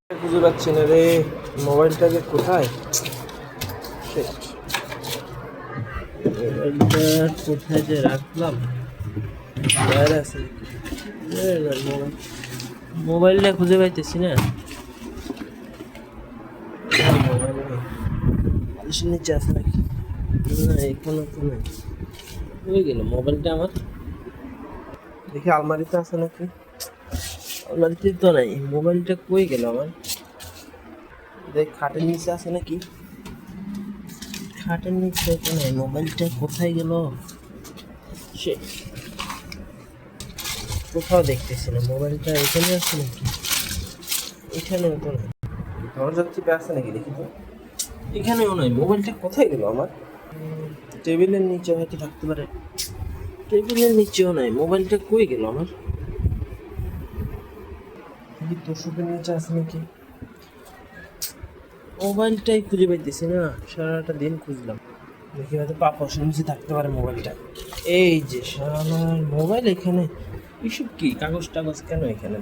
খুঁজে পাচ্ছি না রে, মোবাইলটা যে কোথায়? Shit. মোবাইলটা কোথায় যে রাখলাম? বাইরে আছে মোবাইলটা খুঁজে পাইতেছি না। বালিশের নিচে আছে নাকি? না, এখানে তো নেই। হয়ে গেল মোবাইলটা আমার। দেখি আলমারিতে আছে নাকি। আলমারিতে তো নাই, মোবাইলটা কই গেল আমার? দেখ খাটের নিচে আছে নাকি। খাটের নিচে তো নাই, মোবাইলটা কোথায় গেল? সে কোথাও দেখতেছি না মোবাইলটা। এখানে আছে নাকি? এখানেও তো নাই। দরজার চিপে আছে নাকি দেখি তো। এখানেও নাই, মোবাইলটা কোথায় গেল আমার? টেবিলের নিচে হয়তো থাকতে পারে। টেবিলের নিচেও নাই, মোবাইলটা কই গেল আমার? তোষকের নিচে আছে নাকি? মোবাইলটাই খুঁজে পাইতেছি না, সারাটা দিন খুঁজলাম। দেখি হয়তো পাপোশের নিচে থাকতে পারে মোবাইলটা। এই যে শালার মোবাইল এখানে। এসব কি কাগজ টাগজ কেন এখানে?